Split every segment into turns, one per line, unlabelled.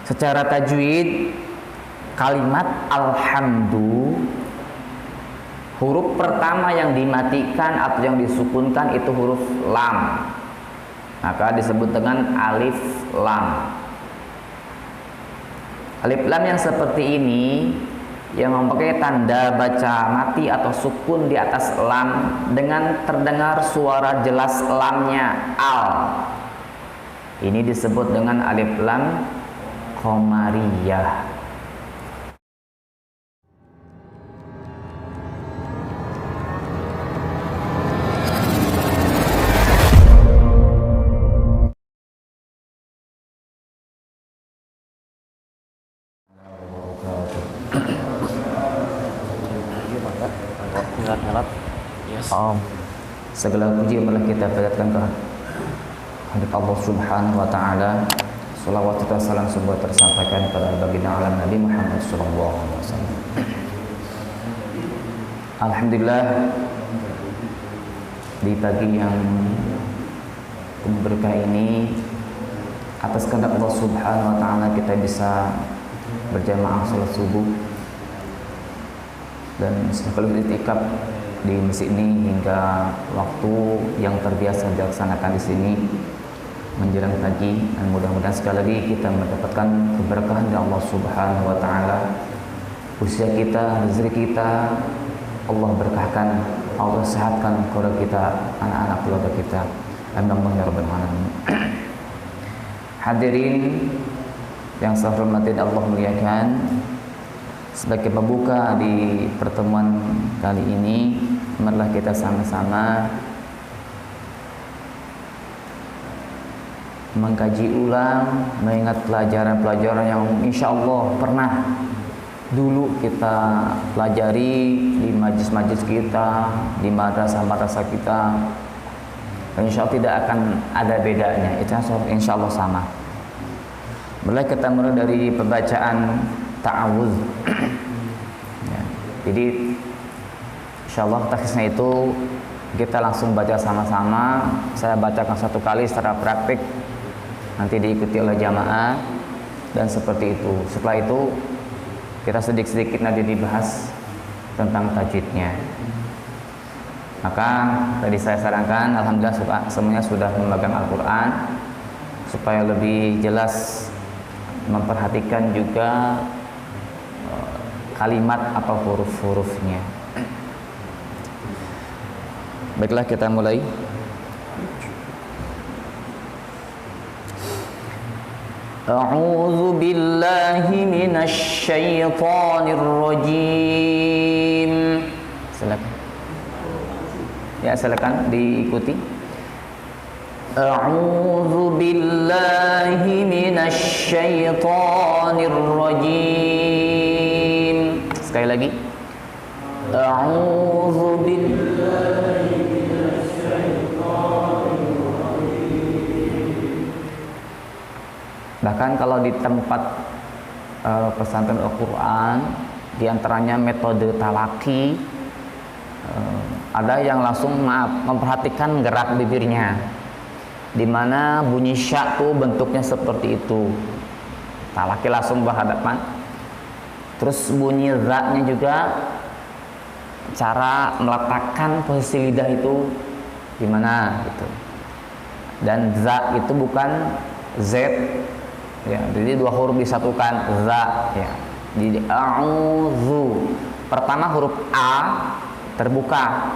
Secara tajwid, kalimat alhamdu, huruf pertama yang dimatikan atau yang disukunkan itu huruf lam, maka disebut dengan alif lam. Alif lam yang seperti ini yang memakai tanda baca mati atau sukun di atas lam dengan terdengar suara jelas lamnya al. Ini disebut dengan alif lam qamariyah. Segala puji malah kita panjatkan ke Allah Subhanahu wa taala. Shalawat dan salam semoga tersampaikan pada baginda alam Nabi Muhammad sallallahu alaihi wasallam. Alhamdulillah, di pagi yang berkah ini atas kehendak Allah Subhanahu wa taala kita bisa berjamaah salat subuh dan sekaligus itikaf di masjid ini hingga waktu yang terbiasa dilaksanakan di sini menjelang pagi, dan mudah-mudahan sekali lagi kita mendapatkan keberkahan dari Allah Subhanahu wa taala. Usia kita, rezeki kita Allah berkahkan, Allah sehatkan keluarga kita, anak-anak keluarga kita. Amin ya rabbal alamin. Hadirin yang saya hormati dan Allah muliakan, sebagai pembuka di pertemuan kali ini, marilah kita sama-sama mengkaji ulang, mengingat pelajaran-pelajaran yang insya Allah pernah dulu kita pelajari di majlis-majlis kita, di madrasah-madrasah kita. Insya Allah tidak akan ada bedanya, itu insya Allah sama. Mulai kita mulai dari pembacaan ta'awudz. Ya, jadi insyaallah takhasnya itu kita langsung baca sama-sama. Saya bacakan satu kali secara praktik, nanti diikuti oleh jamaah, dan seperti itu. Setelah itu kita sedikit-sedikit nanti dibahas tentang tajwidnya. Maka tadi saya sarankan, alhamdulillah semuanya sudah memegang Al-Quran, supaya lebih jelas memperhatikan juga kalimat atau huruf-hurufnya. Baiklah, kita mulai. A'udzu billahi minasy syaithanir rajim. Silakan. Ya, silakan diikuti. A'udzu billahi minasy syaithanir rajim. Sekali lagi. A'udzu billahi minasy syaithanir rajim. Bahkan kalau di tempat pesantren Al-Quran, di antaranya metode talaki, ada yang langsung memperhatikan gerak bibirnya, di mana bunyi sya itu bentuknya seperti itu. Talaki langsung berhadapan. Terus bunyi za-nya juga, cara meletakkan posisi lidah itu gimana gitu. Dan za itu bukan z, ya, jadi dua huruf disatukan, za, ya. Jadi a'udzu, pertama huruf a terbuka,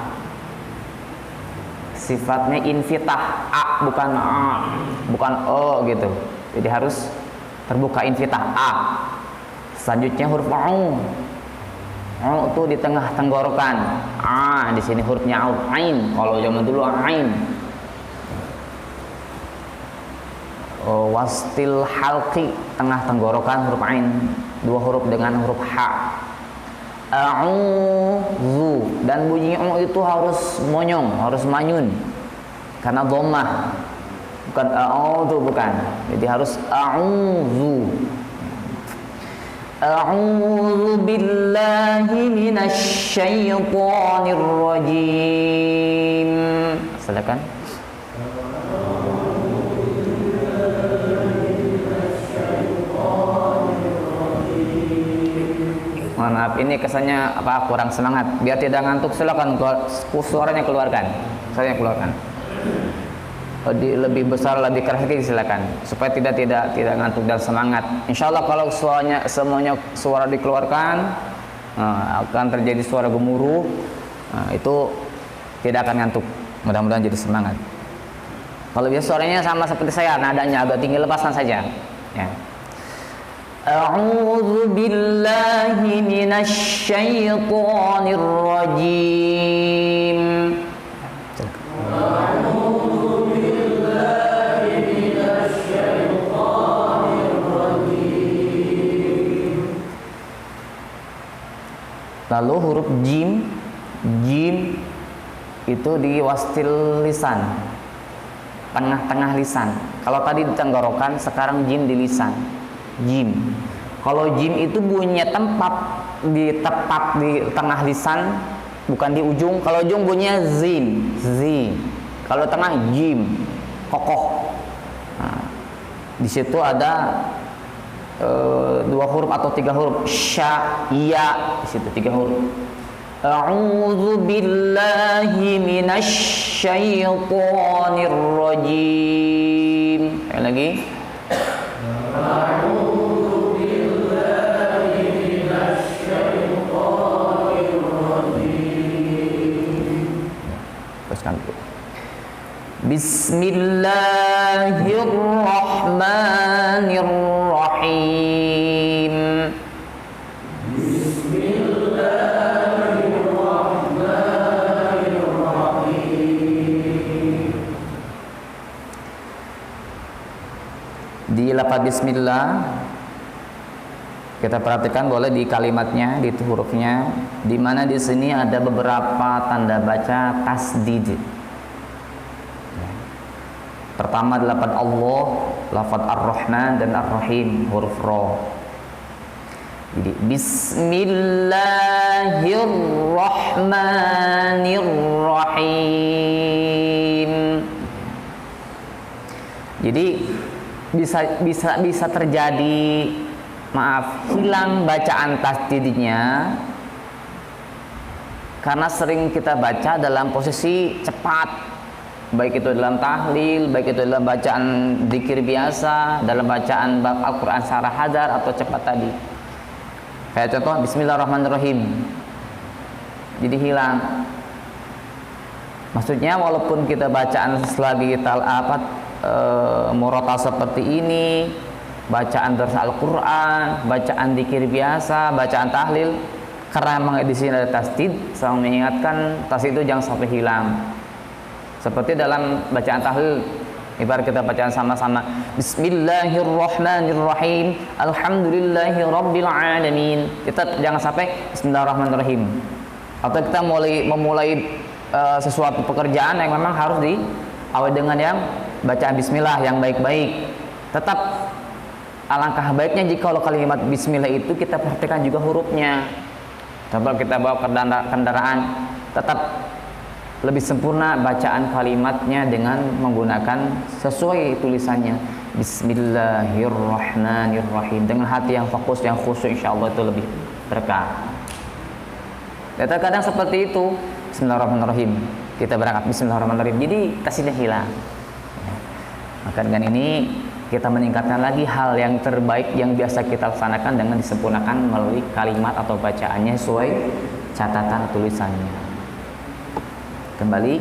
sifatnya infitah, a bukan a, bukan o gitu. Jadi harus terbuka, infitah, a. Selanjutnya huruf u. U itu di tengah tenggorokan. A di sini hurufnya ain. Kalau zaman dulu ain. Wastil halqi, tengah tenggorokan huruf ain. Dua huruf dengan huruf ha. A'udzu, dan bunyi u itu harus monyong, harus manyun. Karena dhammah. Bukan a'udzu, bukan. Jadi harus a'udzu. A'udzu billahi minasy syaithanir rajim. Silakan. maaf, ini kesannya apa kurang semangat. Biar tidak ngantuk, silakan suaranya keluarkan. Suaranya keluarkan. Lebih besar, lebih keras lagi silakan, supaya tidak ngantuk dan semangat. Insya Allah kalau semuanya suara dikeluarkan, akan terjadi suara gemuruh, itu tidak akan ngantuk. Mudah-mudahan jadi semangat. Kalau biasa suaranya sama seperti saya, nadanya agak tinggi, lepaskan saja. Ya. A'udzu billahi minasy syaithanir rajim. Lalu huruf jim itu di wastil lisan, tengah-tengah lisan. Kalau tadi di tenggorokan, sekarang jim di lisan. Jim. Kalau jim itu bunyinya tepat di tengah lisan, bukan di ujung. Kalau ujung bunyinya zin. Kalau tengah jim, kokoh. Nah, di situ ada 2 huruf atau 3 huruf, sya, ya, di situ 3 huruf. A'udzu billahi minasy syaithanir rajim. Lagi. A'udzu billahi minasy syaithanir rajim. Teruskan dulu. Bismillahirrahmanirrahim. Bismillahirrahmanirrahim. Di lafaz bismillah kita perhatikan boleh di kalimatnya, di hurufnya, di mana di sini ada beberapa tanda baca tasdid. Pertama lafaz Allah, lafaz Ar-Rahman dan Ar-Rahim, huruf Ra. Jadi Bismillahirrahmanirrahim. Jadi bisa terjadi hilang bacaan tasdidnya karena sering kita baca dalam posisi cepat. Baik itu dalam tahlil, baik itu dalam bacaan zikir biasa, dalam bacaan bab Al-Quran secara hadar atau cepat tadi. Kayak contoh Bismillahirrahmanirrahim. Jadi hilang. Maksudnya walaupun kita bacaan selagi kita murotal seperti ini, bacaan dars Al-Quran, bacaan zikir biasa, bacaan tahlil, karena memang di sini ada tasdid, saya mengingatkan tasdid itu jangan sampai hilang. Seperti dalam bacaan tahlil, ibarat kita bacaan sama-sama Bismillahirrahmanirrahim, Alhamdulillahirabbil alamin. Kita jangan sampai Bismillahirrahmanirrahim. Atau kita memulai sesuatu pekerjaan yang memang harus diawali dengan yang bacaan bismillah yang baik-baik. Tetap alangkah baiknya jika kalau kalimat bismillah itu kita perhatikan juga hurufnya. Coba kita bawa kendaraan, tetap lebih sempurna bacaan kalimatnya dengan menggunakan sesuai tulisannya Bismillahirrahmanirrahim, dengan hati yang fokus, yang khusyuk, insyaallah itu lebih berkah. Kadang seperti itu. Bismillahirrahmanirrahim, kita berangkat Bismillahirrahmanirrahim, jadi tasdidnya hilang. Maka dengan ini kita meningkatkan lagi hal yang terbaik yang biasa kita laksanakan dengan disempurnakan melalui kalimat atau bacaannya sesuai catatan tulisannya. Kembali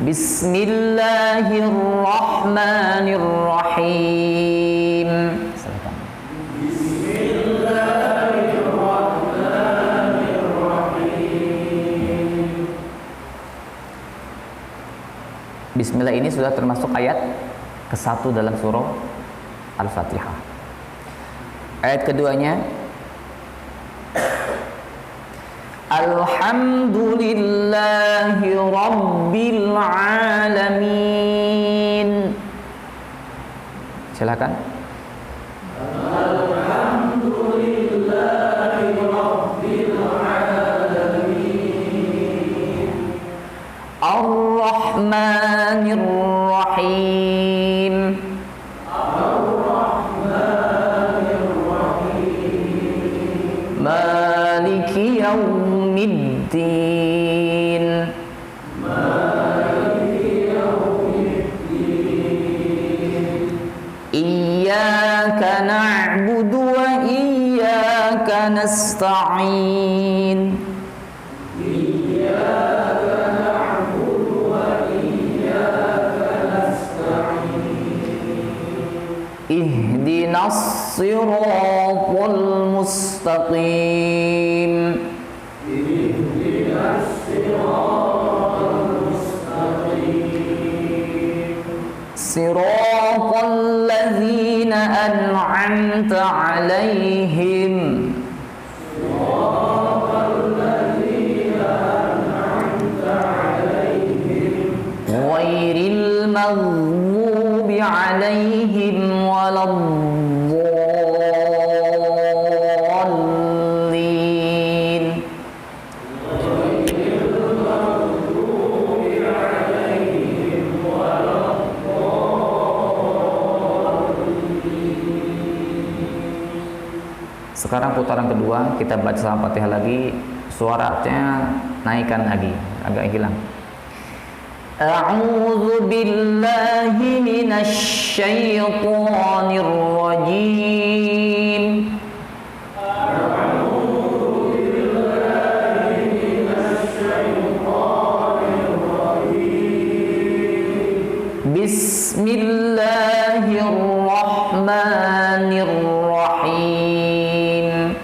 Bismillahirrahmanirrahim. Silakan. Bismillahirrahmanirrahim. Bismillah ini sudah termasuk ayat ke-1 dalam surah Al-Fatihah. Ayat keduanya Alhamdulillahi Rabbil Alamin. Silakan. Alhamdulillahi Rabbil Alamin. Ar-Rahmanir Rahim. Ar-Rahmanir Rahim. Malik Maliki yaumiddin. Iyyaka na'budu wa iyyaka nasta'in. Ihdinas siratal mustaqim. Siratal ladzina an'amta 'alaihim ghairil maghdubi 'alaihim waladdallin. Sekarang putaran kedua, kita baca sama Fatihah lagi, suaranya naikkan lagi, agak hilang. A'udzu billahi minasy syaithanir rajim. Bismillahirrahmanirrahim.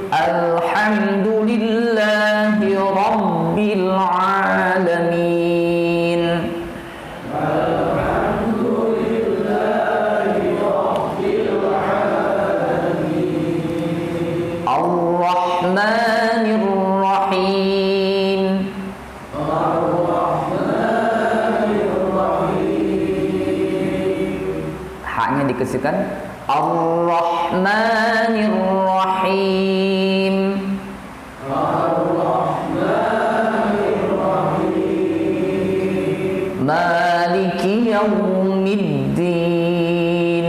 Alhamdulillahi rabbil alamin. Ar-Rahmanir Rahim. Haknya dikasihkan Ar-Rahmanir Rahim. Maliki yaumiddin.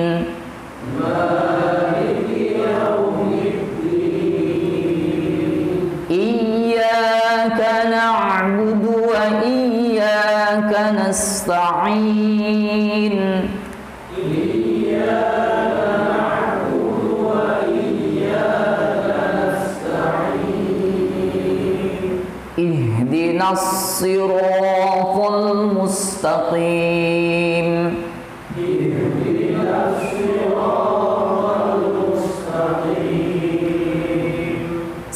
Iyyaka na'budu wa iyyaka nasta'in. Ihdinas siratal mustaqim.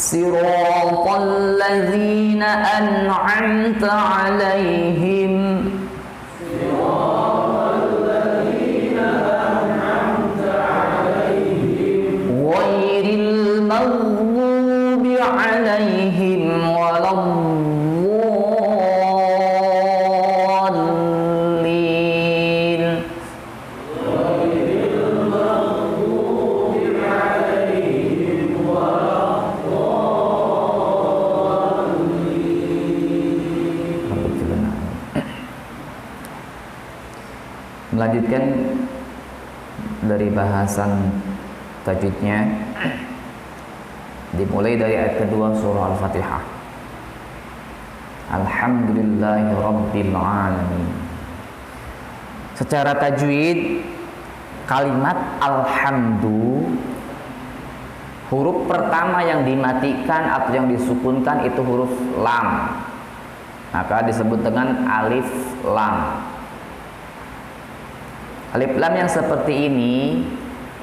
Siratal ladzina an'amta 'alaihim ghairil maghdubi 'alaihim waladdallin. Melanjutkan dari bahasan tajwidnya, dimulai dari ayat kedua surah Al-Fatihah. Alhamdulillahi rabbil alamin. Secara tajwid, kalimat alhamdu, huruf pertama yang dimatikan atau yang disukunkan itu huruf lam, maka disebut dengan alif lam. Alif lam yang seperti ini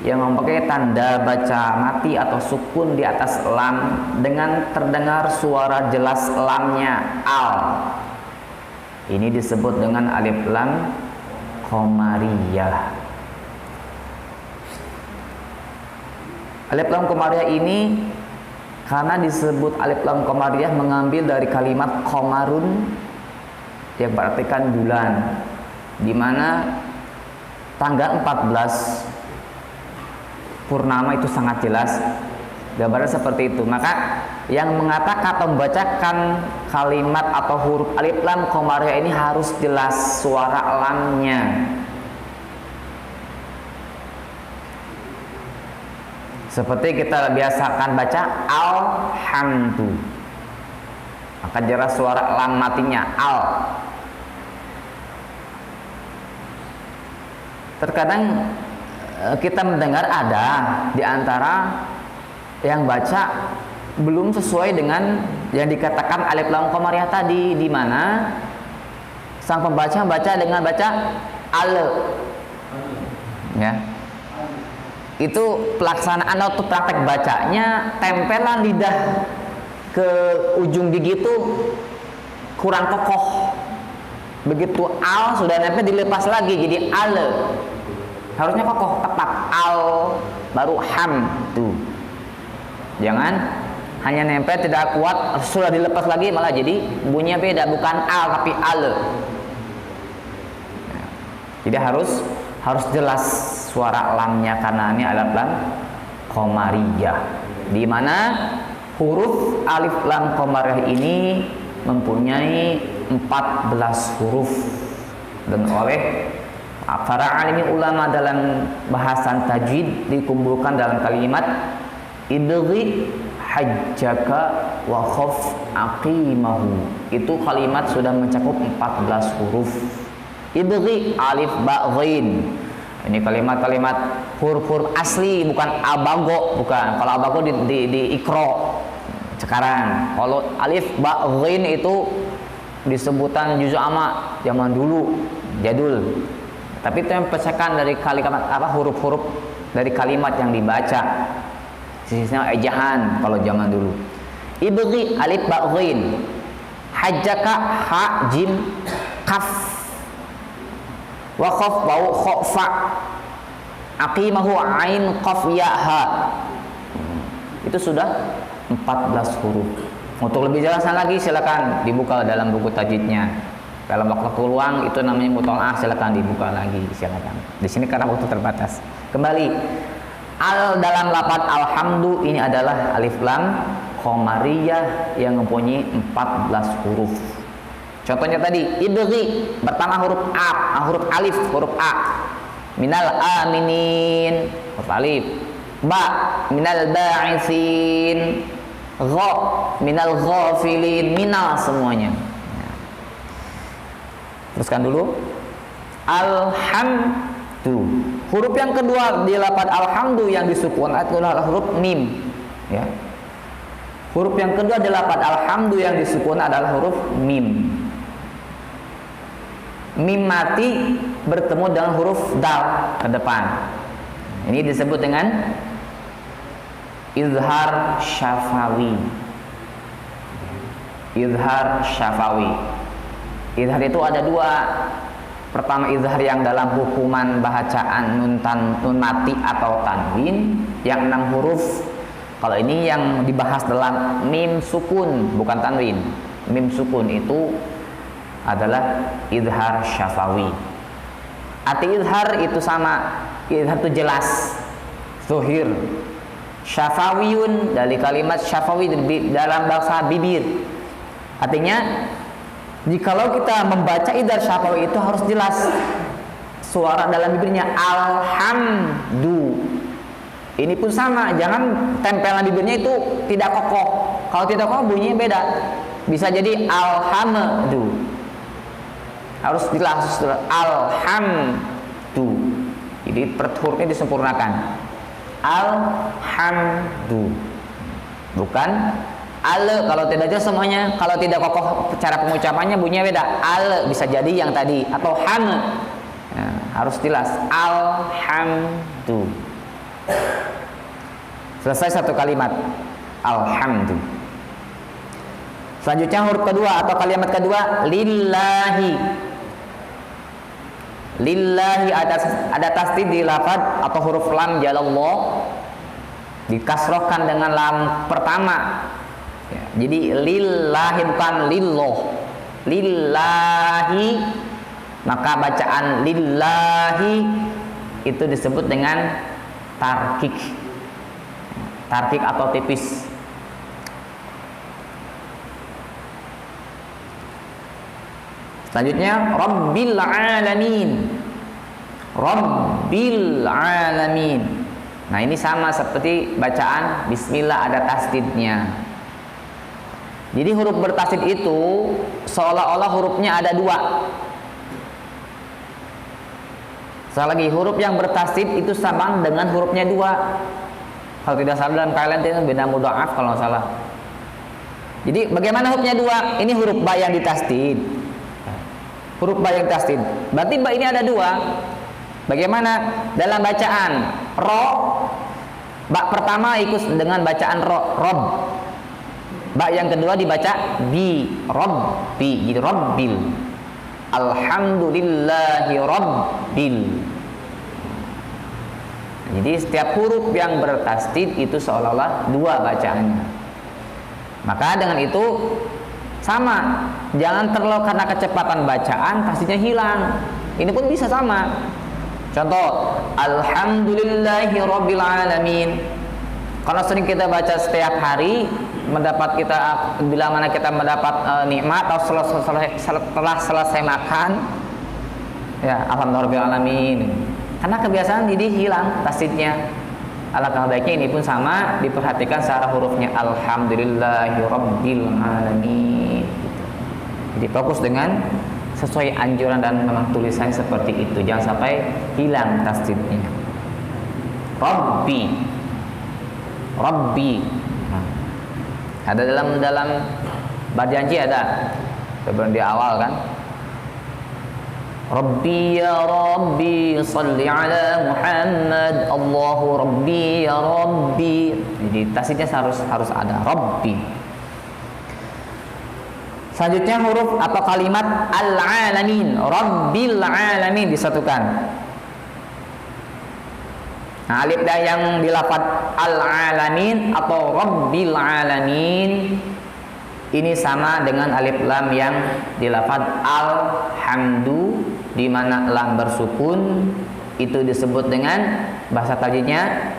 yang memakai tanda baca mati atau sukun di atas lam dengan terdengar suara jelas lamnya al. Ini disebut dengan alif lam qamariyah. Alif lam qamariyah ini karena disebut alif lam qamariyah mengambil dari kalimat qamarun yang berartikan bulan, di mana tanggal 14 purnama itu sangat jelas gambarnya seperti itu. Maka yang mengatakan atau membacakan kalimat atau huruf alif lam qamariyah ini harus jelas suara lamnya. Seperti kita biasakan baca alhamdu, maka jelas suara lam matinya al. Terkadang kita mendengar ada di antara yang baca belum sesuai dengan yang dikatakan alif lam qamariyah tadi, di mana sang pembaca baca dengan baca al, ya. Itu pelaksanaan atau praktek bacanya, tempelan lidah ke ujung gigi itu kurang kokoh. Begitu al sudah nempel dilepas lagi jadi al. Harusnya kokoh, tepat al baru ham tuh. Jangan hanya nempel tidak kuat sudah dilepas lagi malah jadi bunyinya beda, bukan al tapi al. Jadi harus jelas suara lamnya karena ini alif lam qamariyah, di mana huruf alif lam qamariyah ini mempunyai 14 huruf, dan oleh para alimin ulama dalam bahasan tajwid dikumpulkan dalam kalimat idghi hajjaka wa khaf aqimahu. Itu kalimat sudah mencakup 14 huruf. Idghi alif ba ghain. Ini kalimat-kalimat huruf-huruf asli, bukan abago, bukan. Kalau abago di ikro sekarang. Kalau alif ba ghain itu disebutan juz amma zaman dulu, jadul. Tapi itu yang pecahan dari kalimat huruf-huruf dari kalimat yang dibaca. Sisanya ejahan kalau zaman dulu. Ibghi alif ba ghain. Hajjaka ha jim kaf. Wa khaf wa kha fa. Aqimahu ain qaf ya ha. Itu sudah 14 huruf. Untuk lebih jelasnya lagi silakan dibuka dalam buku tajwidnya. Dalam waktu luang itu namanya mutolaah, silakan dibuka lagi, silakan. Di sini karena waktu terbatas. Kembali, al dalam lafaz alhamdu ini adalah alif lam qamariyah yang mempunyai 14 huruf. Contohnya tadi, idghi pertama huruf a, huruf alif, huruf a. Minal aminin, huruf alif. Ba minal ba'isin. Gha minal ghafilin, minal semuanya. Teruskan dulu. Alhamdu. Huruf yang kedua di lafaz alhamdu yang disukun adalah huruf mim, ya. Huruf yang kedua di lafaz alhamdu yang disukun adalah huruf mim. Mim mati bertemu dengan huruf dal ke depan. Ini disebut dengan izhar syafawi. Izhar syafawi. Izhar itu ada dua. Pertama izhar yang dalam hukuman bacaan nun mati atau tanwin yang 6 huruf. Kalau ini yang dibahas dalam mim sukun, bukan tanwin. Mim sukun itu adalah izhar syafawi. Arti izhar itu sama. Izhar itu jelas, zuhir. Syafawiyun dari kalimat syafawi dalam bahasa bibir. Artinya jikalau kita membaca izhar syafawi itu harus jelas suara dalam bibirnya alhamdu. Ini pun sama, jangan tempelan bibirnya itu tidak kokoh. Kalau tidak kokoh bunyinya beda. Bisa jadi alhamdu. Harus jelas alhamdu. Jadi hurufnya disempurnakan. Alhamdu. Bukan al, kalau tidak jelas semuanya, kalau tidak kokoh cara pengucapannya bunyinya beda. Al bisa jadi yang tadi atau ham. Nah, harus jelas alhamdu. Selesai satu kalimat alhamdu. Selanjutnya huruf kedua atau kalimat kedua lillahi. Lillahi ada tasdid di lafaz atau huruf lam jalallah dikasrohkan dengan lam pertama. Ya, jadi lillahi bukan lillah. Lillahi, maka bacaan lillahi itu disebut dengan tarkik. Tarkik atau tipis. Selanjutnya Rabbil Alamin. Rabbil Alamin. Nah, ini sama seperti bacaan Bismillah, ada tasdidnya. Jadi huruf bertasdid itu seolah-olah hurufnya ada dua. Sekali lagi, huruf yang bertasdid itu sama dengan hurufnya dua. Kalau tidak salah dalam kalian itu benda mudha'af kalau nggak salah. Jadi bagaimana hurufnya dua? Ini huruf ba yang ditasdid. Huruf ba yang tasdid. Berarti ba ini ada dua. Bagaimana dalam bacaan ro? Ba pertama ikut dengan bacaan ro, rob. Ba yang kedua dibaca bi, robbi, jadi robbil. Alhamdulillahi rabbil. Jadi setiap huruf yang bertasdid itu seolah-olah dua bacaannya. Maka dengan itu sama, jangan terlalu karena kecepatan bacaan tasdidnya hilang. Ini pun bisa sama. Contoh, Alhamdulillahi rabbil alamin. Kalau sering kita baca setiap hari, mendapat kita bila mana kita mendapat nikmat atau setelah selesai makan, ya Alhamdulillah rabbil alamin. Karena kebiasaan jadi hilang tasdidnya. Alangkah baiknya ini pun sama, diperhatikan secara hurufnya Alhamdulillahi rabbil alamin. Jadi fokus dengan sesuai anjuran dan memang tulisannya seperti itu, jangan sampai hilang tasdidnya. Rabbi, Rabbi. Nah, ada dalam berjanji ada sebelum di awal kan. Rabbi ya Rabbi salli ala Muhammad, Allahu Rabbi ya Rabbi. Jadi tasdidnya harus ada Rabbi. Selanjutnya huruf atau kalimat al-alamin, Rabbil alamin disatukan. Nah, alif dah yang dilafaz al-alamin atau Rabbil alamin ini sama dengan alif lam yang dilafaz alhamdu, di mana lam bersukun itu disebut dengan bahasa tajwidnya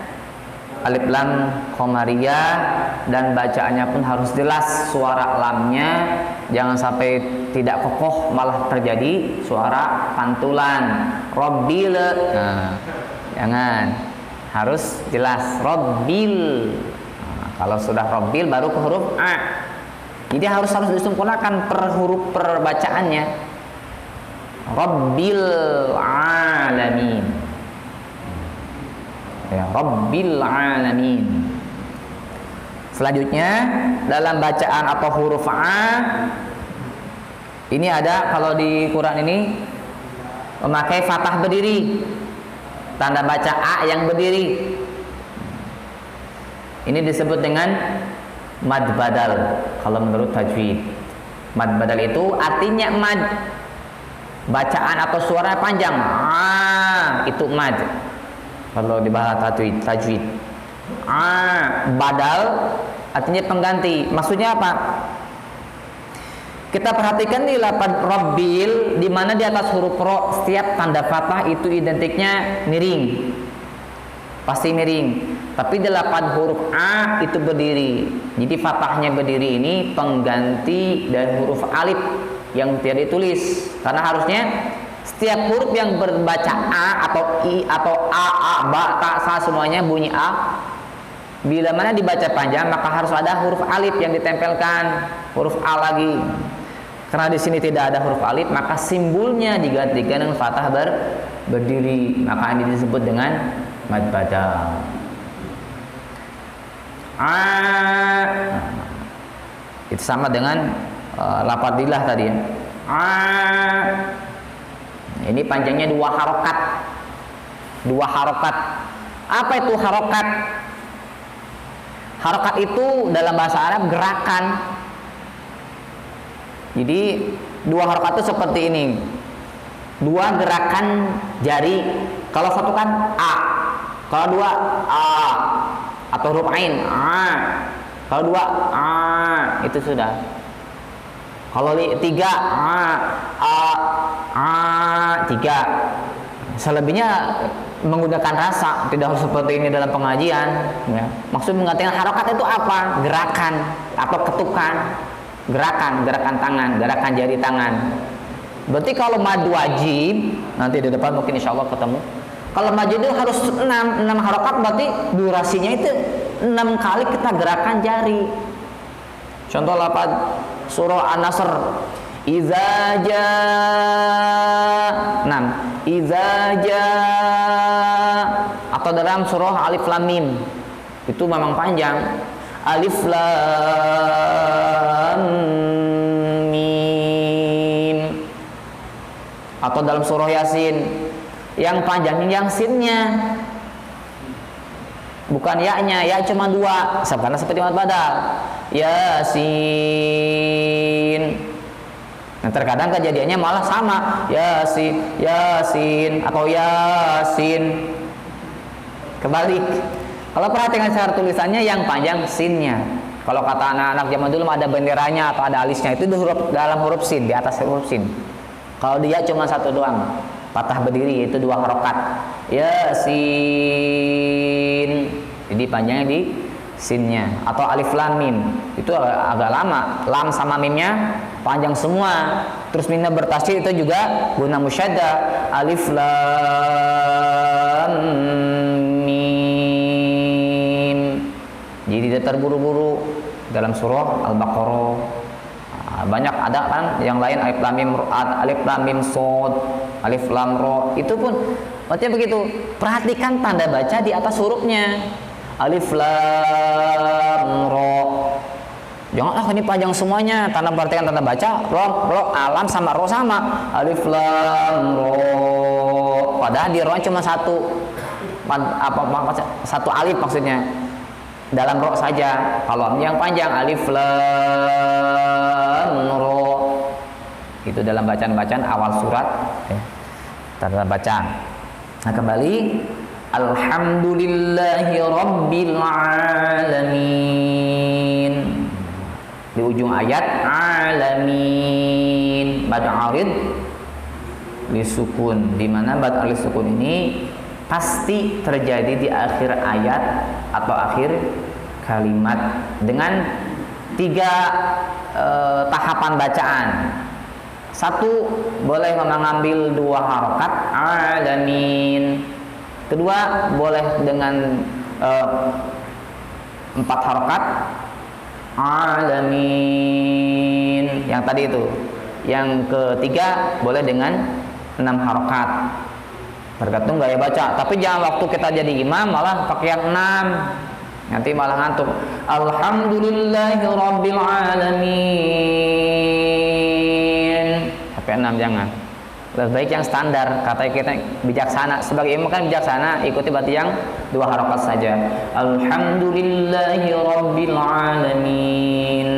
alif lam qamariyah, dan bacaannya pun harus jelas suara lamnya, jangan sampai tidak kokoh malah terjadi suara pantulan. Rabbil, nah, jangan, harus jelas Rabbil. Nah, kalau sudah Rabbil baru ke huruf a. Jadi harus disempurnakan per huruf per bacaannya. Rabbil alamin. Ya, Rabbil alamin. Selanjutnya dalam bacaan atau huruf a ini ada, kalau di Quran ini memakai fathah berdiri, tanda baca a yang berdiri. Ini disebut dengan mad badal kalau menurut tajwid. Mad badal itu artinya mad, bacaan atau suara panjang. Itu mad kalau di bahasa tajwid. Badal artinya pengganti. Maksudnya apa? Kita perhatikan di lafaz Rabbil, di mana di atas huruf ro setiap tanda fathah itu identiknya miring, pasti miring. Tapi di lafaz huruf a itu berdiri. Jadi fathahnya berdiri ini pengganti dari huruf alif yang tidak ditulis. Karena harusnya setiap huruf yang berbaca a atau i atau a ba ta sa semuanya bunyi a. Bila mana dibaca panjang maka harus ada huruf alif yang ditempelkan, huruf a lagi. Karena di sini tidak ada huruf alif, maka simbolnya digantikan dengan fathah berdiri. Maka ini disebut dengan mad badal. Itu sama dengan lafadzillah tadi ya. Ini panjangnya 2 harokat. 2 harokat. Apa itu harokat? Harokat itu dalam bahasa Arab gerakan. Jadi 2 harokat itu seperti ini. 2 gerakan jari. Kalau satu kan a, kalau 2 a, atau huruf ain a. Kalau 2 a, itu sudah. Kalau 3 a 3. Selebihnya menggunakan rasa, tidak harus seperti ini dalam pengajian ya. Maksud mengatakan harokat itu apa? Gerakan atau ketukan, gerakan tangan, gerakan jari tangan. Berarti kalau mad wajib, nanti di depan mungkin insya Allah ketemu. Kalau mad itu harus 6 harokat, berarti durasinya itu 6 kali kita gerakan jari. Contoh lafaz surah An-Nasr, iza jaa 6, iza jaa. Atau dalam surah Alif Lam Mim, itu memang panjang. Alif Lam Mim. Atau dalam surah Yasin, yang panjangnya yang sinnya, bukan ya-nya. Ya cuma 2, karena seperti mad badal. Yasin. Nah, terkadang kejadiannya malah sama, Yasin, Yasin atau Yasin. Kebalik. Kalau perhatikan secara tulisannya yang panjang sinnya. Kalau kata anak-anak zaman dulu ada benderanya atau ada alisnya, itu dalam huruf sin, di atas huruf sin. Kalau dia cuma 1 doang, patah berdiri, yaitu 2 harokat. Yasin. Jadi panjangnya di sinnya. Atau alif lam mim, itu agak lama. Lam sama mimnya panjang semua. Terus mimnya bertasydid, itu juga guna musyaddah. Alif lam mim. Jadi dia terburu-buru dalam surah Al-Baqarah. Banyak ada kan yang lain, alif lam mim, alif lam mim shad, alif lam ra. Itu pun artinya begitu. Perhatikan tanda baca di atas hurufnya. Alif lam ra. Jangan ini panjang semuanya. Tanda perhatikan tanda baca. Ro, alam sama ro sama. Alif lam ra. Padahal di ro cuma 1. Satu alif maksudnya. Dalam ro saja. Kalau yang panjang alif lam ra. Itu dalam bacaan-bacaan awal surat tanda baca. Nah, kembali alhamdulillahi rabbil alamin. Di ujung ayat alamin mad arid disukun, di mana mad arid sukun ini pasti terjadi di akhir ayat atau akhir kalimat dengan 3 tahapan bacaan. 1, boleh mengambil 2 harokat alamin. Kedua, boleh dengan 4 harokat alamin. Yang tadi itu. Yang ketiga, boleh dengan 6 harokat. Tergantung gaya baca. Tapi jangan waktu kita jadi imam malah pakai yang 6. Nanti malah ngantuk. Alhamdulillahi rabbil alamin. Pakai 6 jangan. Lebih baik yang standar, kata kita bijaksana. Sebagai imam kan bijaksana, ikuti berarti yang 2 harokat saja. Alhamdulillahi rabbil alamin.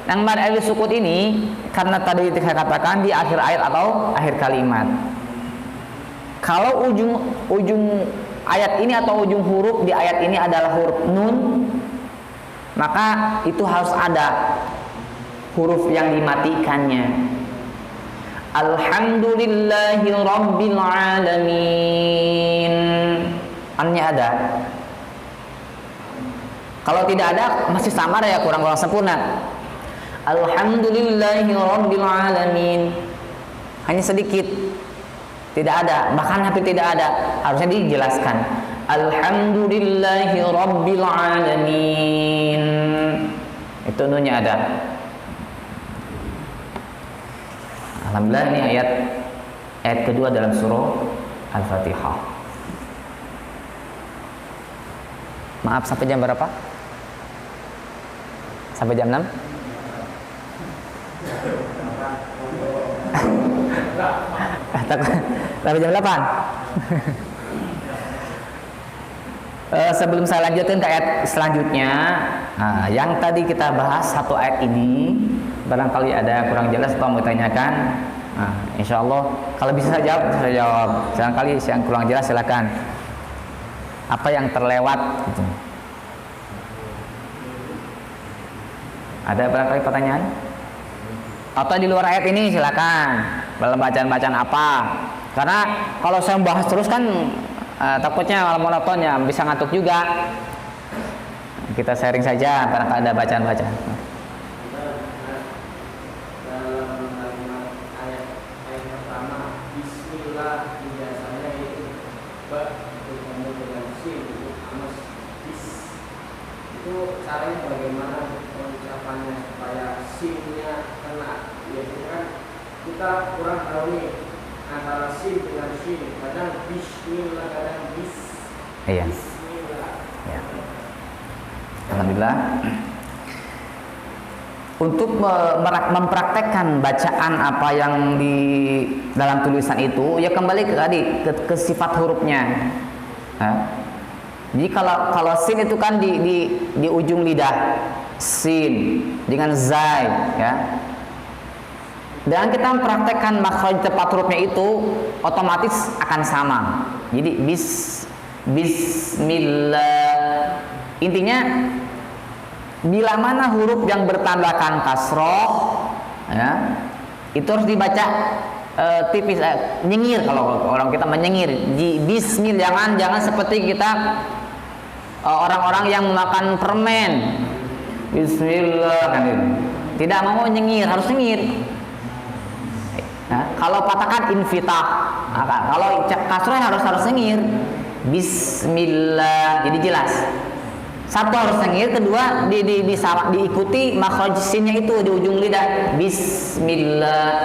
Yang mad alif sukun ini karena tadi saya katakan di akhir ayat atau akhir kalimat. Kalau ujung ayat ini atau ujung huruf di ayat ini adalah huruf nun, maka itu harus ada huruf yang dimatikannya. Alhamdulillahi rabbil alamin. Annya ada. Kalau tidak ada masih samar ya, kurang-kurang sempurna. Alhamdulillahi rabbil alamin. Hanya sedikit. Tidak ada, bahkan hampir tidak ada. Harusnya dijelaskan. Alhamdulillahi rabbil alamin. Itu nunnya ada. Alhamdulillah, ini ayat kedua dalam surah Al-Fatihah. Maaf, sampai jam berapa? Sampai jam 6? Sampai jam 8? Sebelum saya lanjutkan ke ayat selanjutnya, yang tadi kita bahas 1 ayat ini, barangkali ada kurang jelas atau mau tanyakan, insya Allah kalau bisa saya jawab. Barangkali yang kurang jelas silakan. Apa yang terlewat? Gitu. Ada barangkali pertanyaan? Atau di luar ayat ini silakan. Dalam bacaan-bacaan apa? Karena kalau saya bahas terus kan takutnya malah monoton ya, bisa ngantuk juga. Kita sharing saja barangkali ada bacaan-bacaan.
kita kurang tahu nih antara sin dengan shin. Kadang bismillah, kadang
Iya.
bismillah.
Ya. Alhamdulillah. Untuk mempraktekkan bacaan apa yang di dalam tulisan itu, ya kembali ke tadi ke sifat hurufnya. Jadi kalau sin itu kan di ujung lidah, sin dengan zai, ya. Dan kita mempraktekkan makhraj tepat hurufnya itu otomatis akan sama. Jadi bismillah. Intinya bila mana huruf yang bertandahkan kasroh, ya, itu harus dibaca tipis, nyengir. Kalau orang kita menyengir, bismillah, jangan seperti kita orang-orang yang makan permen, bismillah, kan itu. Tidak mau nyengir, harus nyengir. Nah, kalau patahkan infitah, kalau kasroh harus nyengir, bismillah, jadi jelas. Satu harus nyengir, kedua diikuti makhraj sinnya itu di ujung lidah, bismillah.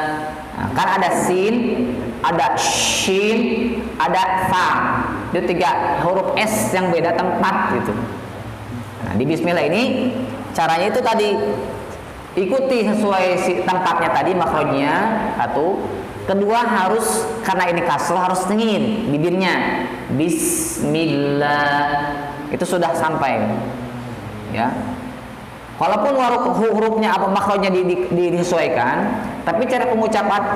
Nah, kan ada sin, ada shin, ada fa. Itu 3 huruf S yang beda tempat gitu. Nah, di bismillah ini caranya itu tadi, ikuti sesuai tempatnya tadi makhrajnya. Satu, kedua harus, karena ini kasroh, harus nyengir bibirnya, bismillah. Itu sudah sampai, ya. Walaupun hurufnya apa makhrajnya disesuaikan, tapi cara pengucapan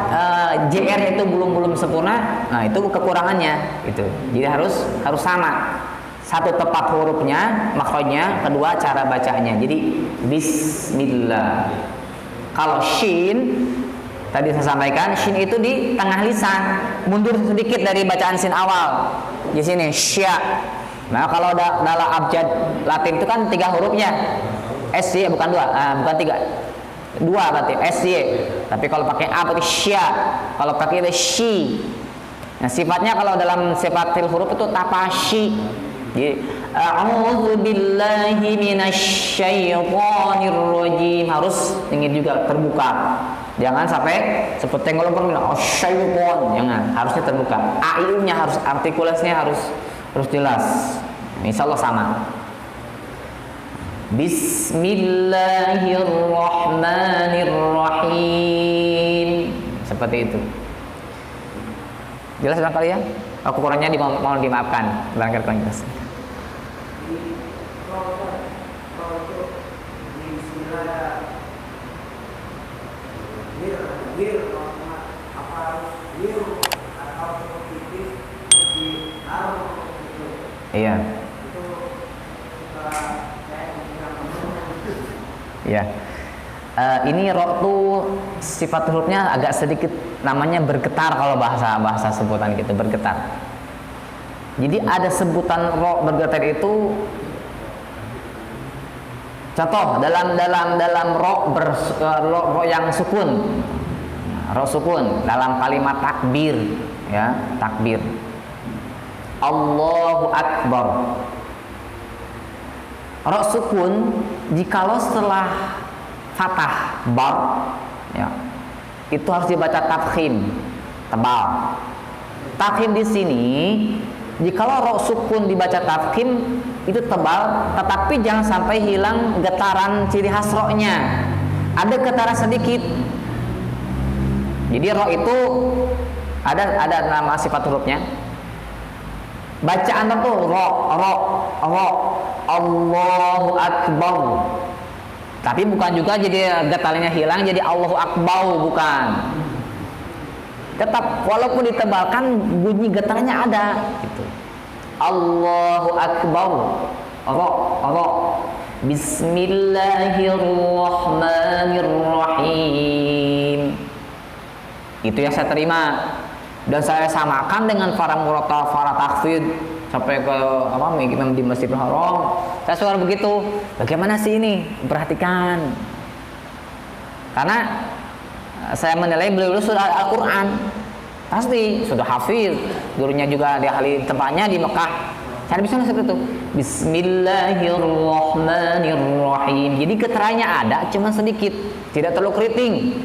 JR itu belum sempurna. Nah, itu kekurangannya itu. Jadi harus sama. Satu tepat hurufnya, makhrajnya, kedua cara bacanya. Jadi bismillah. Kalau shin tadi saya sampaikan, shin itu di tengah lisan, mundur sedikit dari bacaan sin awal. Di sini sya. Nah, kalau dalam abjad Latin itu kan 3 hurufnya, SY, bukan 2, bukan 3, 2 berarti SY. Tapi kalau pakai A berarti sya, kalau pakai itu shi. Nah, sifatnya kalau dalam sifat huruf itu tapashi. Jadi a'udzu billahi minasyaitonir rajim, harus ingin juga terbuka. Jangan sampai seperti ngolong syaiton, jangan, harusnya terbuka. A-nya harus, artikulasinya harus jelas. Insyaallah sama. Bismillahirrahmanirrahim. Seperti itu. Jelas kan kalian? Kekurangannya mohon dimaafkan. Barangkali kurang jelas. Iya. Ya. Ini ro tuh sifat hurufnya agak sedikit namanya bergetar, kalau bahasa sebutan gitu, bergetar. Jadi ada sebutan ro bergetar itu, contoh dalam ro yang sukun. Ro sukun dalam kalimat takbir, ya, takbir. Allahu Akbar. Ro sukun jikalau setelah fathah bar, ya, itu harus dibaca tafkhim, tebal. Tafkhim di sini, jikalau ro sukun dibaca tafkhim itu tebal, tetapi jangan sampai hilang getaran ciri khas ro-nya. Ada getaran sedikit. Jadi ro itu ada nama sifat hurufnya. Bacaan itu ro, Allahu Akbar. Tapi bukan juga jadi getarannya hilang jadi Allahu Akbar, bukan. Tetap walaupun ditebalkan bunyi getarannya ada gitu. Allahu Akbar. Ro. Bismillahirrahmanirrahim. Itu yang saya terima. Dan saya samakan dengan para murotal, para takfid sampai ke imam di Masjidil Haram. Saya suara begitu. Bagaimana sih ini? Perhatikan. Karena saya menilai beliau sudah Al-Quran, pasti sudah hafiz. Gurunya juga di ahli tempatnya di Mekah. Saya bisa seperti itu. Bismillahirrahmanirrahim. Jadi getarannya ada, cuma sedikit, tidak terlalu keriting.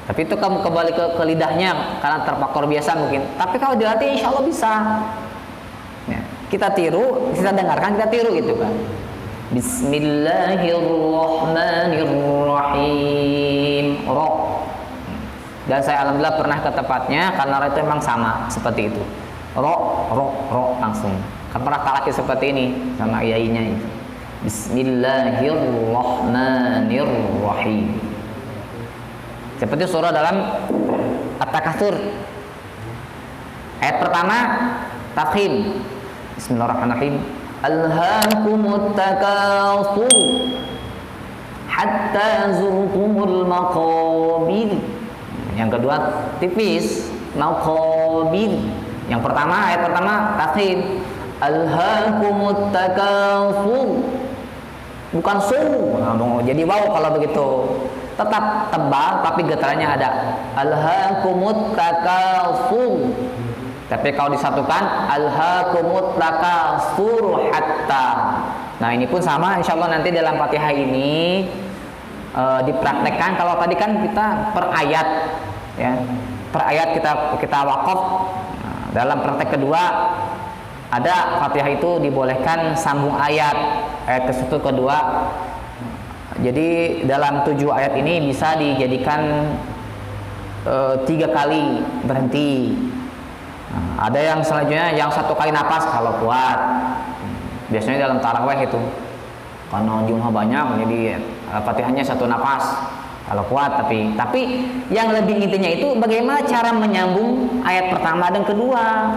Tapi itu kamu kembali ke lidahnya karena terpakor biasa mungkin. Tapi kalau dilatih insya Allah bisa. Ya, kita tiru, kita dengarkan, kita tiru gitu kan. Bismillahirrahmanirrahim. Ro. Dan saya alhamdulillah pernah ke tempatnya karena itu memang sama seperti itu. Ro langsung. Kan pernah talaki seperti ini sama yainya itu. Bismillahirrahmanirrahim. Seperti surah dalam At-Takatsur. Ayat pertama tafkhim. Bismillahirrahmanirrahim. Alhaakumut takatsur hatta zurtumul maqabir. Yang kedua tipis, maqabir. Yang pertama ayat pertama tafkhim. Alhaakumut takatsur. Bukan su. Jadi wow kalau begitu. Tetap tebal tapi getarannya ada. Alhaakumut takatsur. Tapi kalau disatukan alhaakumut takatsur hatta. Nah, ini pun sama insyaallah nanti dalam Fatihah ini dipraktekkan. Kalau tadi kan kita per ayat ya. Per ayat kita wakaf. Nah, dalam praktek kedua ada Fatihah itu dibolehkan sambung ayat ke-1 kedua. Jadi dalam 7 ayat ini bisa dijadikan 3 kali berhenti. Nah, ada yang selanjutnya yang 1 kali napas kalau kuat. Biasanya dalam tarawih itu karena jumlah banyak jadi Fatihahnya 1 napas kalau kuat. Tapi yang lebih intinya itu bagaimana cara menyambung ayat pertama dan kedua.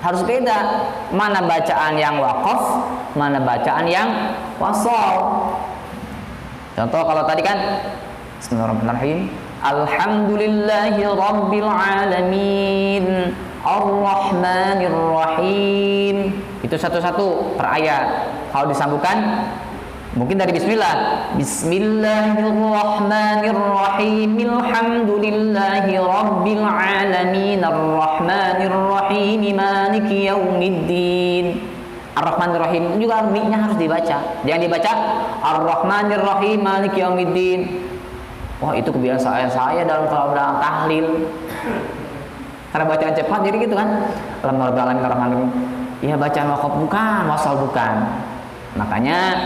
Harus beda. Mana bacaan yang waqaf, mana bacaan yang wasal. Contoh kalau tadi kan Bismillahirrahmanirrahim. Alhamdulillahi rabbil alamin. Ar-Rahmanir-Rahim. Itu satu-satu per ayat. Kalau disambungkan mungkin dari bismillah. Bismillahirrahmanirrahim. Alhamdulillahi rabbil alamin. Ar-Rahmanir-Rahim. Maliki yaumiddin. Ar-Rahmanir-Rahim juga mi-nya harus dibaca. Jangan dibaca Ar-Rahmanir-Rahim Maliki yaumiddin. Wah, itu kebiasaan saya dalam tahlil. Karena bacaan cepat jadi gitu kan. Alhamdulillah. Iya, bacaan waqaf bukan, wasal bukan. Makanya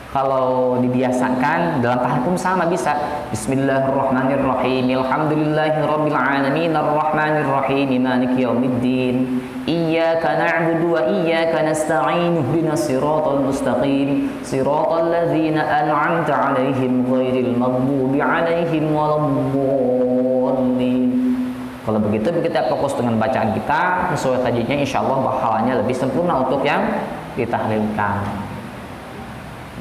kalau dibiasakan dalam tahlil pun sama bisa. Bismillahirrahmanirrahim. Alhamdulillahirabbil alamin. Arrahmanirrahim. Maliki yaumiddin. Iyyaka na'budu wa iyyaka nasta'in. Ihdinas siratal mustaqim. Siratal ladzina an'amta 'alaihim ghairil maghdubi 'alaihim waladdallin. Kalau begitu kita fokus dengan bacaan kita sesuai tajwidnya, insyaallah pahalanya lebih sempurna untuk yang ditahlilkan.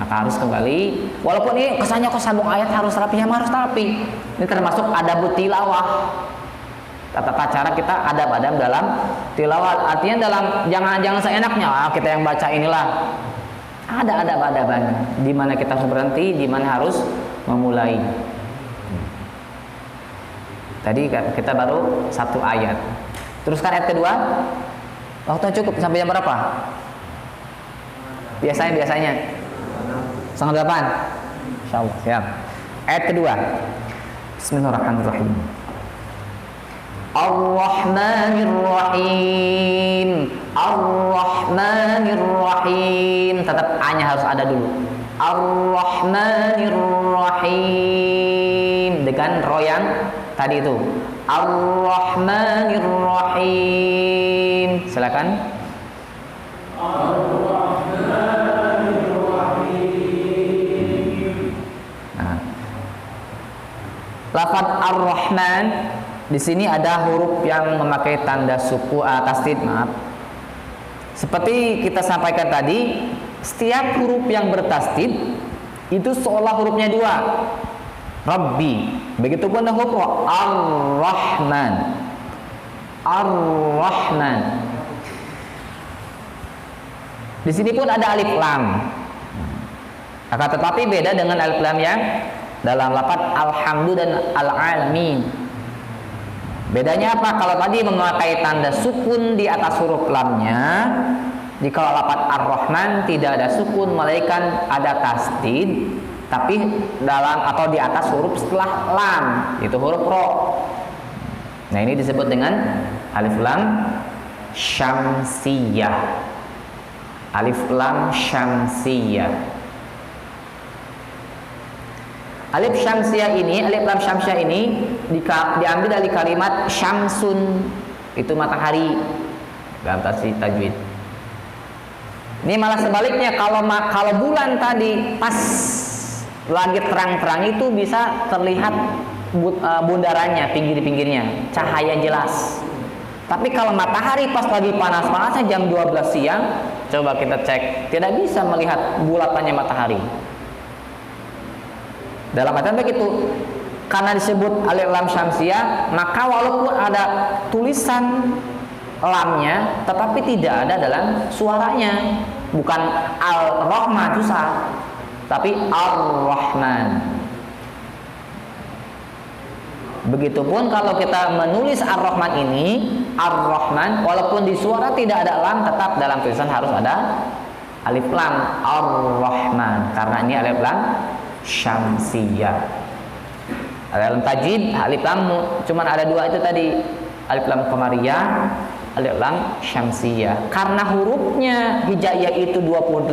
Maka harus kembali, walaupun ini kesannya kok sambung ayat harus rapi, ya harus rapi. Ini termasuk adab tilawah. Tata cara kita adab-adab dalam tilawah. Artinya dalam jangan seenaknya kita yang baca inilah. Ada adab-adabannya. Di mana kita harus berhenti, di mana harus memulai. Tadi kita baru 1 ayat. Teruskan ayat kedua. Waktu cukup sampai jam berapa? Biasanya 7:30. Insyaallah. Siap. Ayat kedua. Bismillahirrahmanirrahim. Ar-Rahmanir-Rahim. Ar-Rahmanir-Rahim. Tetap A-nya harus ada dulu. Ar-Rahmanir-Rahim. Dengan ro yang tadi itu. Ar-Rahmanir-Rahim. Silakan. Lafaz Ar-Rahman di sini ada huruf yang memakai tanda suku tasdid, maaf. Seperti kita sampaikan tadi, setiap huruf yang bertasdid itu seolah hurufnya 2. Rabbi. Begitupun huruf Ar-Rahman. Ar-Rahman. Di sini pun ada alif lam. Akan tetapi beda dengan alif lam yang dalam lafaz alhamdu dan al-alamin. Bedanya apa? Kalau tadi memakai tanda sukun di atas huruf lamnya, jika lafaz ar-Rahman tidak ada sukun melainkan ada tasdid, tapi dalam atau di atas huruf setelah lam, itu huruf ro. Nah, ini disebut dengan alif lam syamsiyah. Alif lam syamsiyah. Alif syamsiyah ini, alif lam syamsiyah ini diambil dari kalimat syamsun, itu matahari dalam tafsir tajwid. Ini malah sebaliknya, kalau bulan tadi pas lagi terang-terang itu bisa terlihat bundarannya, pinggir-pinggirnya, cahaya jelas. Tapi kalau matahari pas lagi panas-panasnya jam 12 siang, coba kita cek, tidak bisa melihat bulatannya matahari. Dalam artian begitu, karena disebut alif lam syamsiyah, maka walaupun ada tulisan lamnya, tetapi tidak ada dalam suaranya. Bukan Al-Rahman susah, tapi Ar-Rahman. Begitupun kalau kita menulis Ar-Rahman ini, Ar-Rahman, walaupun di suara tidak ada lam, tetap dalam tulisan harus ada alif lam, Ar-Rahman, karena ini alif lam syamsiyah. Dalam tajwid alif lam cuman ada dua itu tadi, alif lam qamariyah, alif lam syamsiyah. Karena hurufnya hijaiyah itu 28,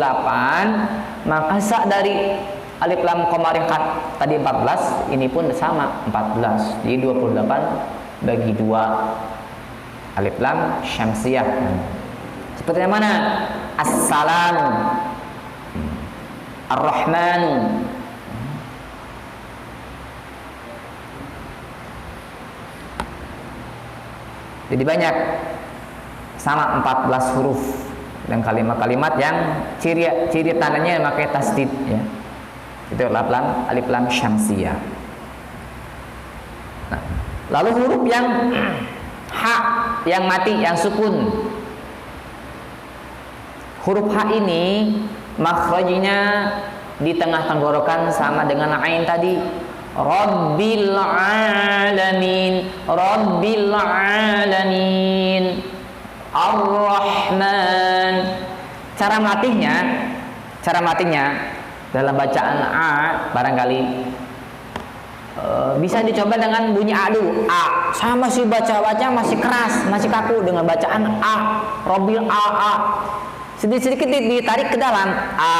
maka dari alif lam qamariyah tadi 14, ini pun sama 14. Jadi 28 bagi 2 alif lam syamsiyah. Seperti yang mana? As-salam, Ar-Rahmanu. Jadi banyak, sama 14 huruf dan kalimat-kalimat yang ciri tandanya pakai tasdid ya. Itu alif lam syamsiyah. Nah, lalu huruf yang ha, yang mati, yang sukun. Huruf ha ini makhrajnya di tengah tenggorokan sama dengan ain tadi. Rabbil alamin, Rabbil alamin, Ar-Rahman. Cara melatihnya dalam bacaan a barangkali bisa dicoba dengan bunyi a dulu. A, saya masih baca masih keras, masih kaku dengan bacaan a. Rabbil a. Sedikit-sedikit ditarik ke dalam a.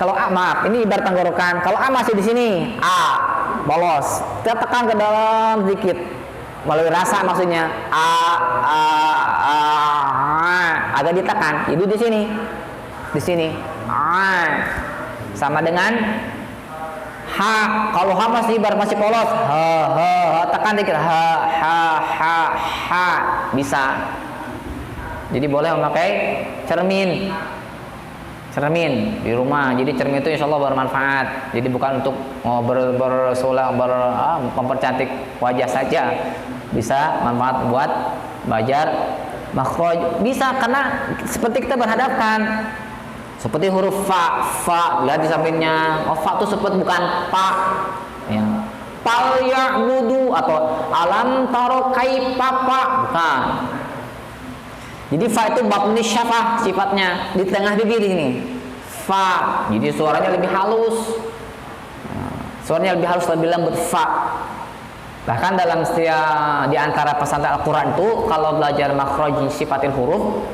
Kalau A, maaf, ini ibarat tenggorokan. Kalau A masih di sini, A bolos. Kita tekan ke dalam sedikit melalui rasa, maksudnya A, agak ditekan. Jadi di sini, A. Sama dengan H. Kalau H masih ibarat masih polos, tekan dikit, H, bisa. Jadi boleh memakai cermin di rumah. Jadi cermin itu insya Allah bermanfaat. Jadi bukan untuk mempercantik wajah saja, bisa manfaat buat belajar makhraj. Bisa, karena seperti kita berhadapkan, seperti huruf fa, lihat di sampingnya. Fa itu seperti bukan pa ya. Pal ya'budu atau alam taro kaifa pa, bukan. Jadi fa itu babun syafah sifatnya, di tengah bibir ini. Fa. Jadi suaranya lebih halus. Lebih lembut, fa. Bahkan dalam di antara pesantren Al-Qur'an itu kalau belajar makhraj sifatil huruf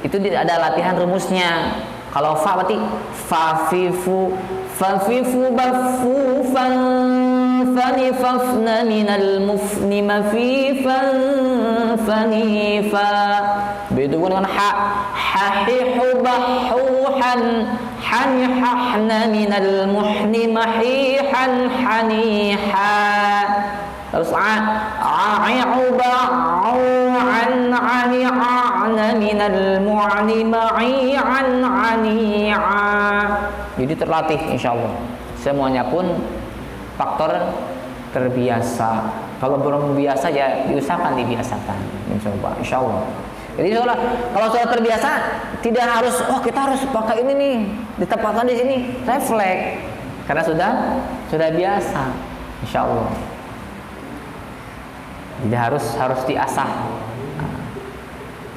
itu ada latihan rumusnya. Kalau fa berarti fafifu bafu fani fafna minal mufni mafifan fanifa. Begitu pun dengan ha, hahihu bahuhan hanihahna minal muhni mahihan haniha. Terus a'i'u ba'an ani'a'na minal mu'ni ma'i'an ani'a. Jadi terlatih insyaallah. Semuanya pun faktor terbiasa. Kalau belum biasa ya diusahakan dibiasakan. Insyaallah. Jadi kalau sudah terbiasa tidak harus kita harus pakai ini nih, ditempatkan di sini, refleks. Karena sudah biasa. Insyaallah. Jadi harus diasah.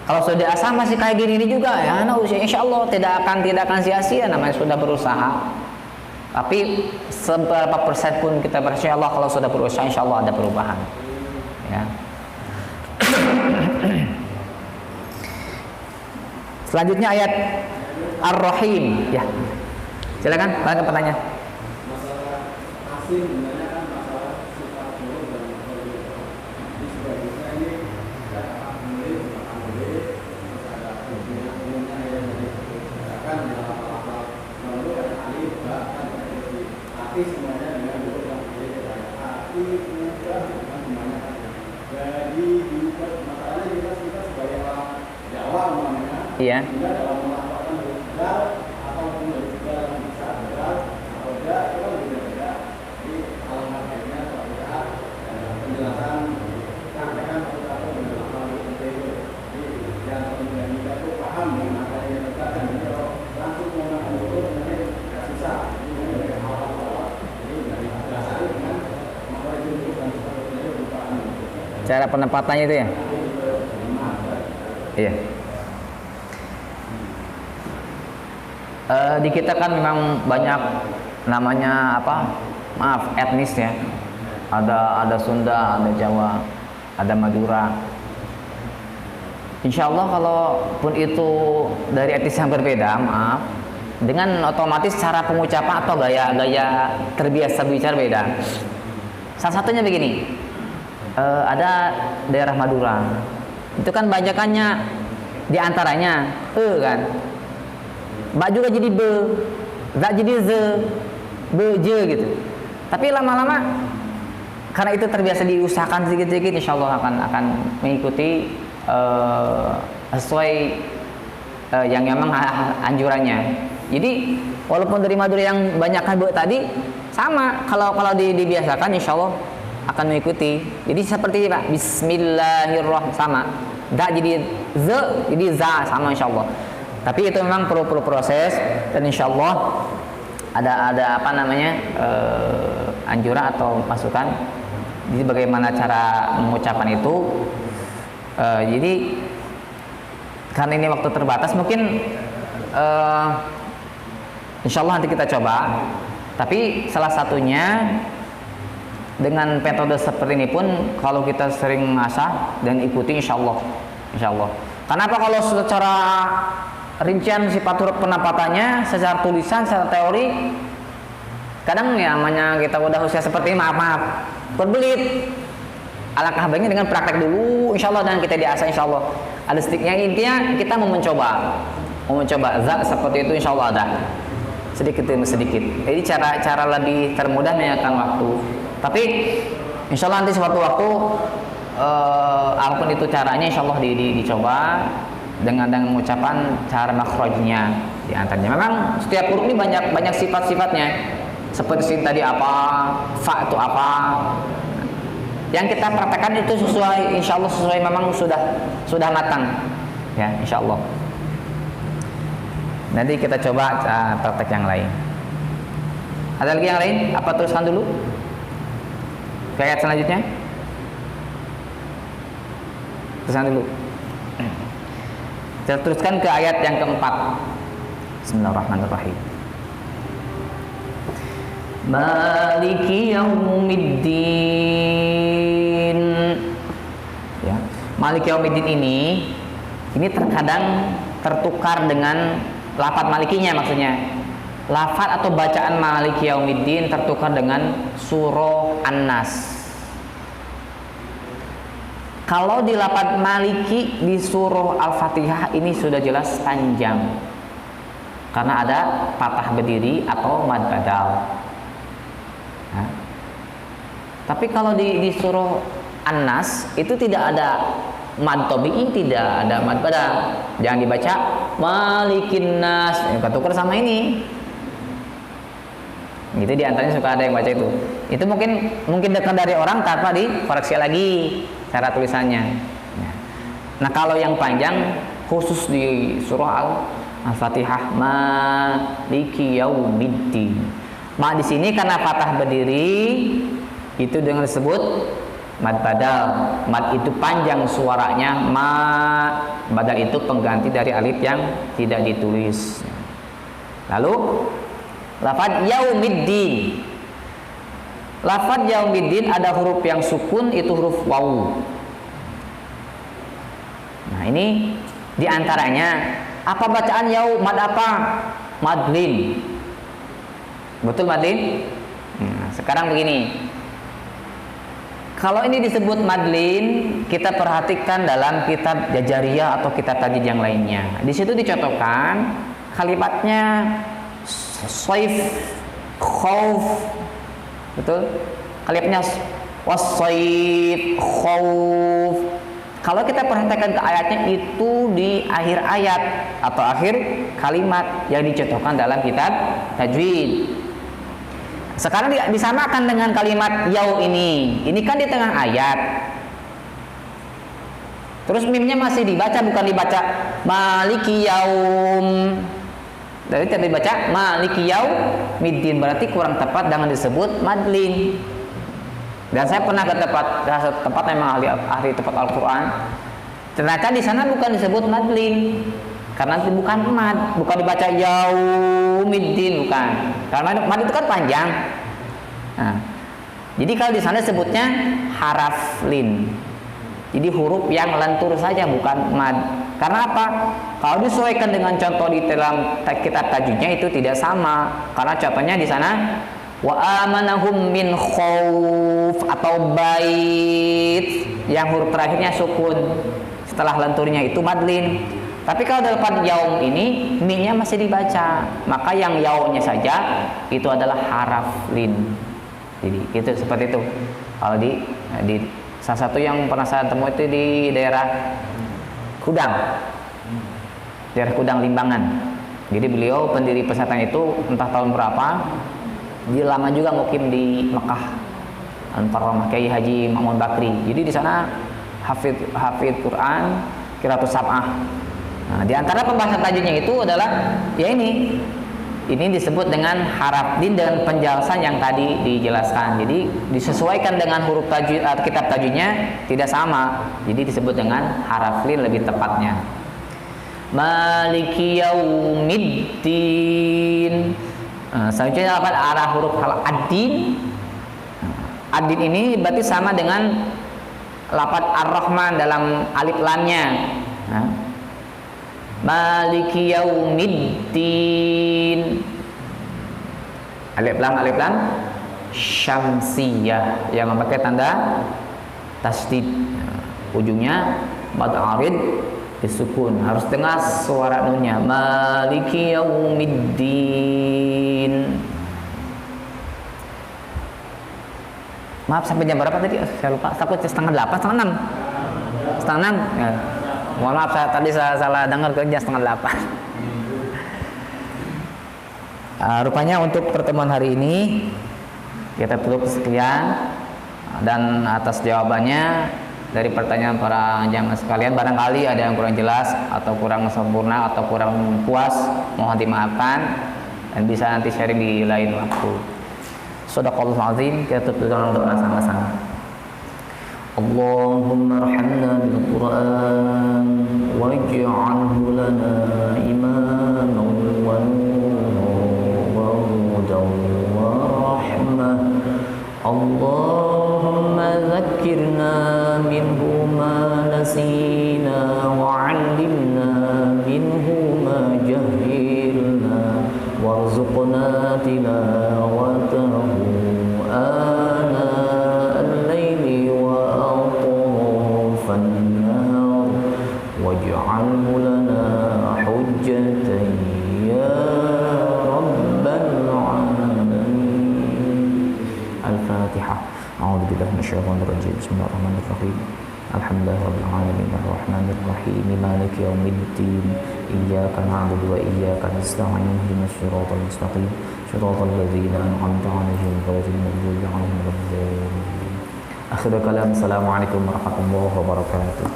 Kalau sudah asa masih kayak gini juga ya, nah usia insya Allah tidak akan sia-sia, namanya sudah berusaha. Tapi seberapa persen pun kita insya Allah kalau sudah berusaha insya Allah ada perubahan. Ya. Selanjutnya ayat Ar-Rahim. Ya, silakan, bagaimana pertanyaan?
Masalah asin sebenarnya kan masalah sifat buruk dan berlebihan. Jadi sebaiknya ini tidak boleh, tidak boleh, ada umumnya yang dikatakan dalam hal lalu dan alif bahkan seperti hati semuanya dengan buruk dan berlebihan. Hati mudah bukan semuanya. Jadi juga masalahnya kita sebagai orang Jawa umpamanya,
Iya.
juga dalam melakukan begal ataupun begal yang bisa begal atau tidak itu kan beda-beda. Jadi alangkah baiknya apabila penjelasan sampaikan atau penjelasan itu. Jadi yang kemudian kita itu paham dengan apa yang dikatakan. Jadi kalau langsung menggunakan itu sebenarnya tidak susah. Jadi dari awal-awal. Jadi dari dasar dengan makhluk itu dan seterusnya itu paham.
Cara penempatannya itu ya? Iya. Di kita kan memang banyak namanya apa? Maaf, etnis ya. Ada Sunda, ada Jawa, ada Madura. Insya Allah kalaupun itu dari etnis yang berbeda, maaf, dengan otomatis cara pengucapan atau gaya terbiasa bicara beda. Salah satunya begini, ada daerah Madura, itu kan banyakannya diantaranya kan. Ba juga jadi be, za jadi ze, be je gitu. Tapi lama-lama karena itu terbiasa diusahakan sedikit-sedikit, insya Allah akan mengikuti sesuai yang memang anjurannya. Jadi walaupun dari Madura yang banyakkan be tadi sama, kalau dibiasakan insya Allah akan mengikuti. Jadi seperti Pak, Bismillahirrahmanirrahim sama. Da jadi ze, jadi za sama insya Allah. Tapi itu memang perlu proses dan insya Allah ada apa namanya anjuran atau masukan. Jadi bagaimana cara mengucapkan itu. Jadi karena ini waktu terbatas mungkin insya Allah nanti kita coba. Tapi salah satunya dengan metode seperti ini pun kalau kita sering mengasah dan ikuti insya Allah. Kenapa kalau secara rincian sifat huruf penampatannya secara tulisan, secara teori kadang ya namanya kita udah usia seperti ini maaf berbelit. Alangkah baiknya dengan praktek dulu insya Allah dan kita diasah insya Allah. Ada sedikitnya, intinya kita mau mencoba za seperti itu insya Allah ada sedikit demi sedikit. Jadi cara lebih termudah menyakan waktu. Tapi insya Allah nanti suatu waktu apapun itu caranya insya Allah dicoba dengan mengucapan cara makhrajnya di antaranya. Memang setiap huruf ini banyak sifat-sifatnya. Seperti sin tadi apa, fa itu apa. Yang kita praktekkan itu sesuai, insya Allah sesuai memang sudah matang. Ya, insya Allah. Nanti kita coba praktek yang lain. Ada lagi yang lain? Apa teruskan dulu? Ke ayat selanjutnya. Teruskan dulu. Kita teruskan ke ayat yang keempat. Bismillahirrahmanirrahim. Maliki yaumiddin. Ya, Maliki yaumiddin ini terkadang tertukar dengan lafaz malikinya, maksudnya lafaz atau bacaan Maliki yaumiddin tertukar dengan surah An-Nas. Kalau di lafaz Maliki di surah Al-Fatihah ini sudah jelas panjang karena ada patah berdiri atau mad badal. Nah, tapi kalau di surah An-Nas itu tidak ada mad tabi'i, tidak ada mad badal. Jangan dibaca Malikin Nas, ketukar sama ini. Gitu diantaranya suka ada yang baca itu. Itu mungkin dekat dari orang tanpa dikoreksi lagi cara tulisannya. Nah kalau yang panjang khusus di surah Al-Fatihah Maliki Yaumiddin. Ma di sini karena patah berdiri itu dengan disebut Mad badal, mad itu panjang suaranya, badal itu pengganti dari alif yang tidak ditulis. Lalu lafaz yaumiddin. Lafaz yaumiddin ada huruf yang sukun, itu huruf wawu. Nah, ini diantaranya apa bacaan yau, mad apa? Madlin. Betul madlin? Nah, sekarang begini. Kalau ini disebut madlin, kita perhatikan dalam kitab Jajariyah atau kitab tajdid yang lainnya. Di situ dicontohkan kalimatnya saif, khauf. Betul? Kalimatnya wasaif, khauf. Kalau kita perhatikan ke ayatnya, itu di akhir ayat atau akhir kalimat yang dicontohkan dalam kitab tajwid. Sekarang disamakan dengan kalimat yau ini. Ini kan di tengah ayat. Terus mimnya masih dibaca, bukan dibaca maliki yaum. Dari tidak dibaca maliki yaumiddin, berarti kurang tepat dengan disebut madlin. Dan saya pernah ke tempat memang ahli tempat Al-Quran. Ternyata di sana bukan disebut madlin. Karena itu bukan mad, bukan dibaca yaumiddin, bukan. Karena mad itu kan panjang. Nah, jadi kalau di sana sebutnya haraf lin. Jadi huruf yang lentur saja, bukan mad. Karena apa? Kalau disesuaikan dengan contoh di dalam kitab tajwidnya itu tidak sama. Karena contohnya di sana wa amanahum min khauf atau bait, yang huruf terakhirnya sukun, setelah lenturnya itu madlin. Tapi kalau dalam yaum ini mi-nya masih dibaca, maka yang yaumnya saja itu adalah haraf lin. Jadi itu seperti itu. Kalau di salah satu yang pernah saya temui itu di daerah Kudang Limbangan. Jadi beliau pendiri pesantren itu entah tahun berapa, dia lama juga mukim di Mekah, Al-Faramah Kiai Haji Ma'mun Bakri. Jadi di sana hafid Quran, qiraatus sab'ah. Nah, di antara pembahasan tajwidnya itu adalah ya ini disebut dengan haraf lin dengan penjelasan yang tadi dijelaskan. Jadi disesuaikan dengan huruf tajwid, kitab tajwidnya tidak sama. Jadi disebut dengan haraf lin lebih tepatnya. Maliki yaumiddin. Selanjutnya apa? Arah huruf ad-din. Ad-din ini berarti sama dengan lafaz ar-Rahman dalam alif lamnya. Maliki yaumiddin. Alif lam syamsiyah yang memakai tanda tasdid. Ujungnya mad arid disukun, harus dengar suara nunnya. Maliki yaumiddin. Maaf, sampai jam berapa tadi? Saya lupa. Takut setengah 8, setengah 6 ya. Mohon maaf, tadi saya salah dengar kerja setengah 8. Rupanya untuk pertemuan hari ini kita tutup sekian, dan atas jawabannya dari pertanyaan para jamaah sekalian, barangkali ada yang kurang jelas atau kurang sempurna atau kurang puas, mohon dimaafkan dan bisa nanti sharing di lain waktu. Shadaqallahul azim. Kita tutup dengan doa sama-sama. Allahumma arhamna bil Qur'an waj'alhu lana imaman wa nuran wa hudan wa rahmah. Allahumma dhakkirna minhu ma nasina wa 'allimna minhu ma jahilna warzuqna tilawatahu ana al-layli wa atrafan nahar waj'alhu lana hujjatan ya rabbal alamin. Al-Fatihah. A'udzu billahi minasyaitonir rajim. Bismillahirrahmanirrahim. Alhamdulillahirabbil alamin arrahmanir rahim maliki yaumiddin iyyaka na'budu wa iyyaka nasta'in ihdinas siratal mustaqim siratal ladzina an'amta 'alaihim ghairil maghdubi 'alaihim waladdallin. Akhirul kalam. Assalamualaikum warahmatullahi wabarakatuh.